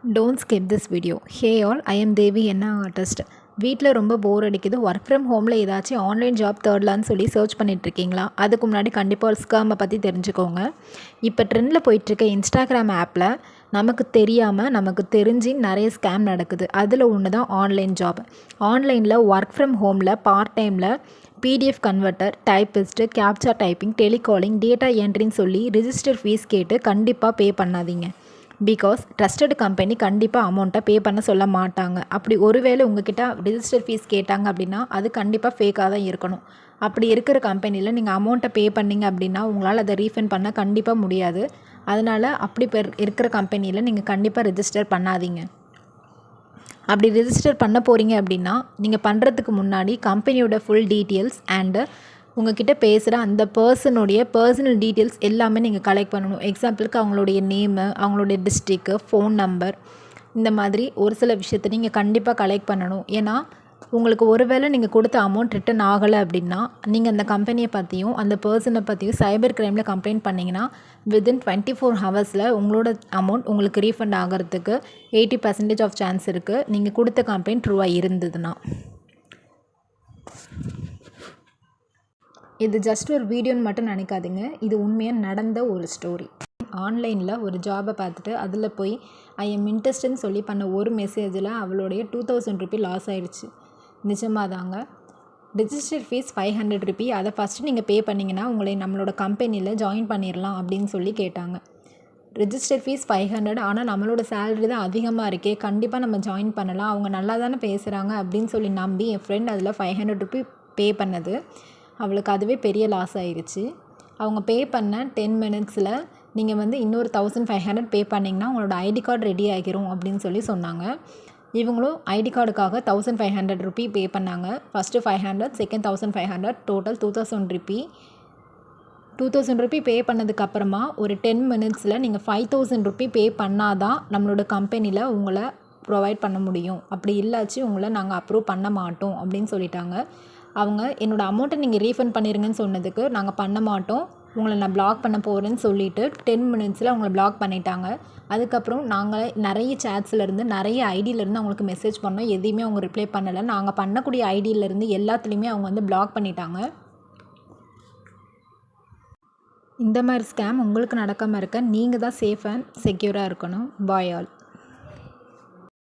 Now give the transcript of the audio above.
Don't skip this video. Hey all, I am Devi, என்ன artist. வீட்டில் ரொம்ப போர் அடிக்குது. ஒர்க் ஃப்ரம் ஹோமில் ஏதாச்சும் ஆன்லைன் ஜாப் தேடலான்னு சொல்லி சர்ச் பண்ணிகிட்ருக்கீங்களா? அதுக்கு முன்னாடி கண்டிப்பாக ஒரு ஸ்கேமை பற்றி தெரிஞ்சுக்கோங்க. இப்போ ட்ரெண்டில் போயிட்டுருக்க இன்ஸ்டாகிராம் ஆப்பில் நமக்கு தெரியாமல் நமக்கு தெரிஞ்சு நிறைய ஸ்கேம் நடக்குது. அதில் ஒன்று தான் ஆன்லைன் ஜாப். ஆன்லைனில் ஒர்க் ஃப்ரம் ஹோமில் பார்ட் டைமில் PDF converter, typist, captcha typing, telecalling, data என்ட்ரின்னு சொல்லி ரிஜிஸ்டர் ஃபீஸ் கேட்டு கண்டிப்பாக பே பண்ணாதீங்க. பிகாஸ் ட்ரஸ்டட் கம்பெனி கண்டிப்பாக அமௌண்ட்டை பே பண்ண சொல்ல மாட்டாங்க. அப்படி ஒருவேளை உங்ககிட்ட ரிஜிஸ்டர் ஃபீஸ் கேட்டாங்க அப்படின்னா அது கண்டிப்பாக ஃபேக்காக தான் இருக்கணும். அப்படி இருக்கிற கம்பெனியில் நீங்கள் அமௌண்ட்டை பே பண்ணிங்க அப்படின்னா உங்களால் அதை ரீஃபண்ட் பண்ண கண்டிப்பாக முடியாது. அதனால் அப்படி இருக்கிற கம்பெனியில் நீங்கள் கண்டிப்பாக ரிஜிஸ்டர் பண்ணாதீங்க. அப்படி ரிஜிஸ்டர் பண்ண போகிறீங்க அப்படின்னா நீங்கள் பண்ணுறதுக்கு முன்னாடி கம்பெனியோட ஃபுல் டீட்டெயில்ஸ் அண்டு உங்கள்கிட்ட பேசுகிற அந்த பர்சனுடைய பர்சனல் டீட்டெயில்ஸ் எல்லாமே நீங்கள் கலெக்ட் பண்ணணும். எக்ஸாம்பிளுக்கு அவங்களுடைய நேமு, அவங்களுடைய டிஸ்ட்ரிக்கு, ஃபோன் நம்பர், இந்த மாதிரி ஒரு சில விஷயத்தை நீங்கள் கண்டிப்பாக கலெக்ட் பண்ணணும். ஏன்னா உங்களுக்கு ஒருவேளை நீங்கள் கொடுத்த அமௌண்ட் ரிட்டன் ஆகலை அப்படின்னா நீங்கள் அந்த கம்பெனியை பற்றியும் அந்த பர்சனை பற்றியும் சைபர் க்ரைமில் கம்ப்ளைண்ட் பண்ணிங்கன்னா வித்தின் 24 ஹவர்ஸில் உங்களோட அமௌண்ட் உங்களுக்கு ரீஃபண்ட் ஆகிறதுக்கு 80% ஆஃப் சான்ஸ் இருக்குது, நீங்கள் கொடுத்த கம்ப்ளைண்ட் ட்ரூவாக இருந்ததுன்னா. இது ஜஸ்ட் ஒரு வீடியோன்னு மட்டும் நினைக்காதீங்க. இது உண்மையாக நடந்த ஒரு ஸ்டோரி. ஆன்லைனில் ஒரு ஜாபை பார்த்துட்டு அதில் போய் ஐ எம் இன்ட்ரெஸ்ட்னு சொல்லி பண்ண ஒரு மெசேஜில் அவளுடைய 2000 ரூபி லாஸ் ஆகிடுச்சு. நிஜமாக தாங்க. Register fees 500 Ruby. அதை ஃபஸ்ட்டு நீங்கள் பே பண்ணிங்கன்னா உங்களை நம்மளோட கம்பெனியில் ஜாயின் பண்ணிடலாம் அப்படின்னு சொல்லி கேட்டாங்க. ரிஜிஸ்டர் ஃபீஸ் 500, ஆனால் நம்மளோட சேலரி தான் அதிகமாக இருக்கே, கண்டிப்பாக நம்ம ஜாயின் பண்ணலாம், அவங்க நல்லா தானே பேசுகிறாங்க அப்படின்னு சொல்லி நம்பி என் ஃப்ரெண்ட் அதில் 500 ரூபி பே பண்ணது. அவளுக்கு அதுவே பெரிய லாஸ் ஆகிடுச்சு. அவங்க பே பண்ண 10 மினிட்ஸில் நீங்கள் இன்னொரு 1500 பே பண்ணிங்கன்னா உங்களோட ஐடி கார்டு ரெடி ஆகிரும் அப்படின்னு சொல்லி சொன்னாங்க. இவங்களும் ஐடி கார்டுக்காக 1500 ரூபி பே பண்ணாங்க. First 500, second 1500, total 2000 rupee. 2000 rupee pay பண்ணதுக்கப்புறமா ஒரு 10 மினிட்ஸில் நீங்கள் 5000 ரூபி பே பண்ணால் தான் நம்மளோட கம்பெனியில் உங்களை ப்ரொவைட் பண்ண முடியும். அப்படி இல்லாச்சு உங்களை நாங்கள் அப்ரூவ் பண்ண மாட்டோம் அப்படின்னு சொல்லிட்டாங்க. அவங்க என்னோடய அமௌண்ட்டை நீங்கள் ரீஃபண்ட் பண்ணிடுங்கன்னு சொன்னதுக்கு நாங்கள் பண்ண மாட்டோம், உங்களை நான் பிளாக் பண்ண போகிறேன்னு சொல்லிவிட்டு 10 மினிட்ஸில் அவங்கள பிளாக் பண்ணிட்டாங்க. அதுக்கப்புறம் நாங்கள் நிறைய சேட்ஸ்லேருந்து நிறைய ஐடியிலேருந்து அவங்களுக்கு மெசேஜ் பண்ணோம், எதையுமே அவங்க ரிப்ளை பண்ணலை. நாங்கள் பண்ணக்கூடிய ஐடியிலேருந்து எல்லாத்துலேயுமே அவங்க பிளாக் பண்ணிட்டாங்க. இந்த மாதிரி ஸ்கேம் உங்களுக்கு நடக்காமல் இருக்க நீங்கள் தான் சேஃப் அண்ட் செக்யூராக இருக்கணும். Bye all.